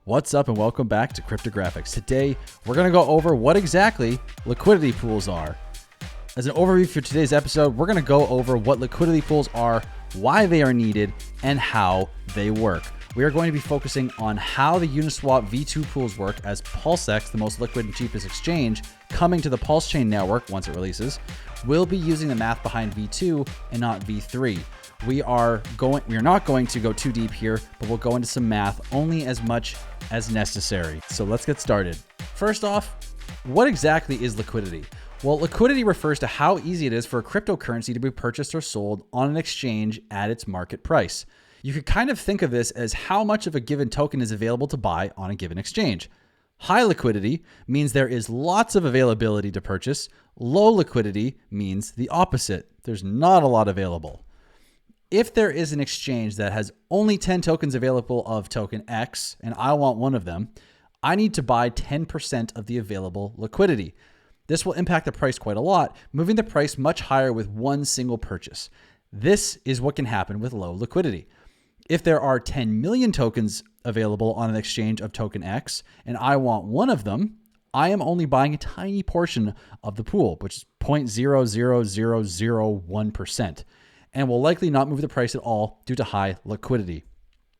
What's up and welcome back to Cryptographics. Today, we're going to go over what exactly liquidity pools are. As an overview for today's episode, we're going to go over what liquidity pools are, why they are needed, and how they work. We are going to be focusing on how the Uniswap V2 pools work, as PulseX, the most liquid and cheapest exchange, coming to the Pulse Chain network once it releases, will be using the math behind V2 and not V3. We are not going to go too deep here, but we'll go into some math only as much as necessary. So let's get started. First off, what exactly is liquidity? Well, liquidity refers to how easy it is for a cryptocurrency to be purchased or sold on an exchange at its market price. You could kind of think of this as how much of a given token is available to buy on a given exchange. High liquidity means there is lots of availability to purchase. Low liquidity means the opposite. There's not a lot available. If there is an exchange that has only 10 tokens available of token X, and I want one of them, I need to buy 10% of the available liquidity. This will impact the price quite a lot, moving the price much higher with one single purchase. This is what can happen with low liquidity. If there are 10 million tokens available on an exchange of token X, and I want one of them, I am only buying a tiny portion of the pool, which is 0.00001%. and will likely not move the price at all due to high liquidity.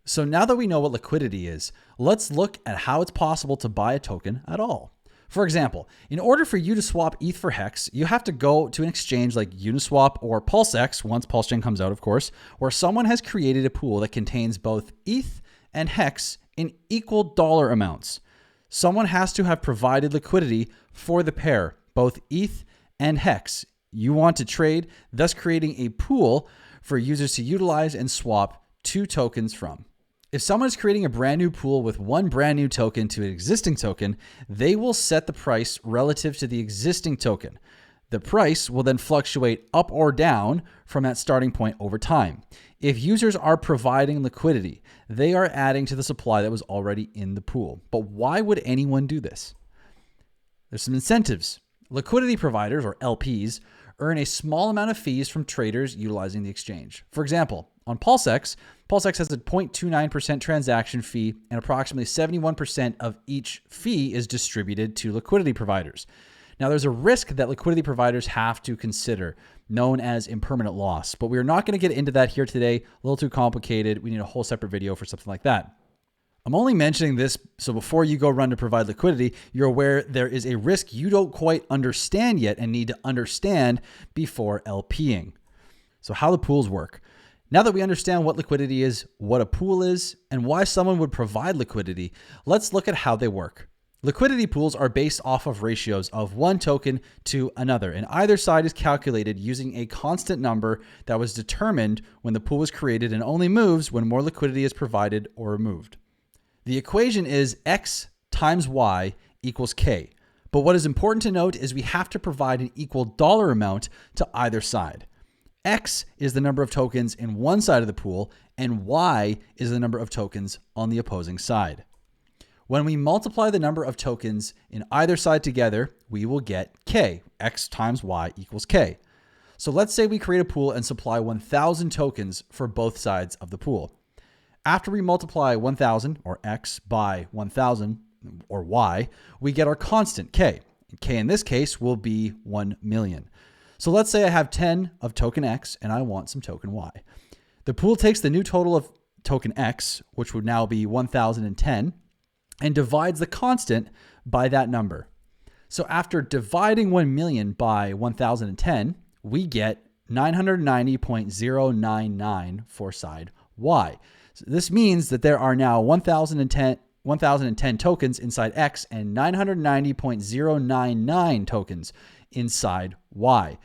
So now that we know what liquidity is, let's look at how it's possible to buy a token at all. For example, in order for you to swap ETH for Hex, you have to go to an exchange like Uniswap or PulseX, once PulseChain comes out, of course, where someone has created a pool that contains both ETH and Hex in equal dollar amounts. Someone has to have provided liquidity for the pair, both ETH and Hex. You want to trade, thus creating a pool for users to utilize and swap two tokens from. If someone is creating a brand new pool with one brand new token to an existing token, they will set the price relative to the existing token. The price will then fluctuate up or down from that starting point over time. If users are providing liquidity, they are adding to the supply that was already in the pool. But why would anyone do this? There's some incentives. Liquidity providers, or LPs, earn a small amount of fees from traders utilizing the exchange. For example, on PulseX has a 0.29% transaction fee, and approximately 71% of each fee is distributed to liquidity providers. Now, there's a risk that liquidity providers have to consider, known as impermanent loss, but we're not going to get into that here today. A little too complicated. We need a whole separate video for something like that. I'm only mentioning this so before you go run to provide liquidity, you're aware there is a risk you don't quite understand yet and need to understand before LPing. So how the pools work. Now that we understand what liquidity is, what a pool is, and why someone would provide liquidity, let's look at how they work. Liquidity pools are based off of ratios of one token to another, and either side is calculated using a constant number that was determined when the pool was created and only moves when more liquidity is provided or removed. The equation is X times Y equals K. But what is important to note is we have to provide an equal dollar amount to either side. X is the number of tokens in one side of the pool, and Y is the number of tokens on the opposing side. When we multiply the number of tokens in either side together, we will get K. X times Y equals K. So let's say we create a pool and supply 1,000 tokens for both sides of the pool. After we multiply 1,000, or X, by 1,000, or Y, we get our constant K. K in this case will be 1 million. So let's say I have 10 of token X and I want some token Y. The pool takes the new total of token X, which would now be 1,010, and divides the constant by that number. So after dividing 1 million by 1,010, we get 990.099 for side Y. So this means that there are now 1,010 tokens inside X and 990.099 tokens inside Y.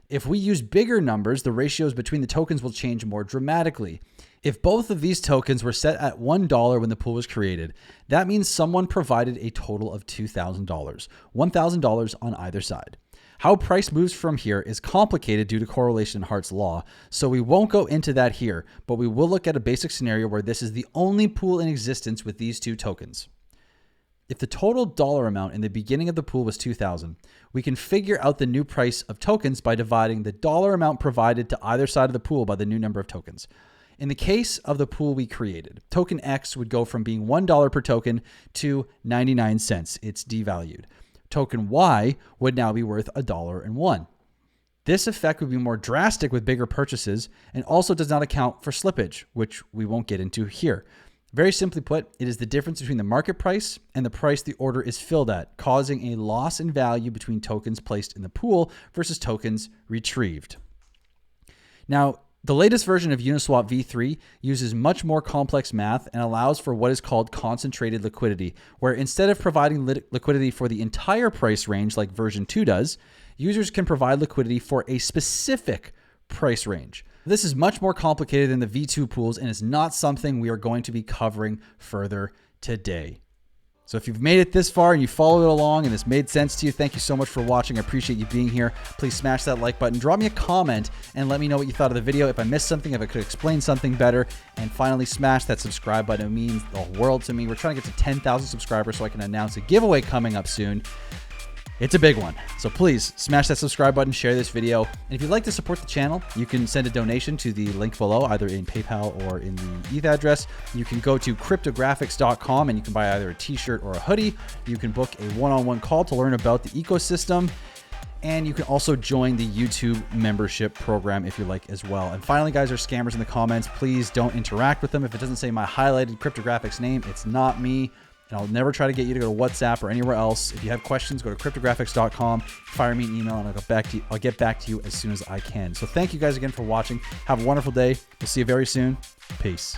If we use bigger numbers, the ratios between the tokens will change more dramatically. If both of these tokens were set at $1 when the pool was created, that means someone provided a total of $2,000, $1,000 on either side. How price moves from here is complicated due to correlation in Hart's law, so we won't go into that here, but we will look at a basic scenario where this is the only pool in existence with these two tokens. If the total dollar amount in the beginning of the pool was 2,000, we can figure out the new price of tokens by dividing the dollar amount provided to either side of the pool by the new number of tokens. In the case of the pool we created, token X would go from being $1 per token to 99 cents. It's devalued. Token Y would now be worth $1.01. This effect would be more drastic with bigger purchases and also does not account for slippage, which we won't get into here. Very simply put, it is the difference between the market price and the price the order is filled at, causing a loss in value between tokens placed in the pool versus tokens retrieved. Now, the latest version of Uniswap v3 uses much more complex math and allows for what is called concentrated liquidity, where instead of providing liquidity for the entire price range like version 2 does, users can provide liquidity for a specific price range. This is much more complicated than the V2 pools and is not something we are going to be covering further today. So if you've made it this far and you followed it along and this made sense to you, thank you so much for watching. I appreciate you being here. Please smash that like button, drop me a comment, and let me know what you thought of the video. If I missed something, if I could explain something better, and finally smash that subscribe button. It means the world to me. We're trying to get to 10,000 subscribers so I can announce a giveaway coming up soon. It's a big one. So please smash that subscribe button, share this video. And if you'd like to support the channel, you can send a donation to the link below, either in PayPal or in the ETH address. You can go to cryptographics.com and you can buy either a t-shirt or a hoodie. You can book a one-on-one call to learn about the ecosystem. And you can also join the YouTube membership program if you like as well. And finally, guys, there's scammers in the comments. Please don't interact with them. If it doesn't say my highlighted cryptographics name, it's not me. And I'll never try to get you to go to WhatsApp or anywhere else. If you have questions, go to cryptographics.com, fire me an email, and I'll get back to you as soon as I can. So thank you guys again for watching. Have a wonderful day. We'll see you very soon. Peace.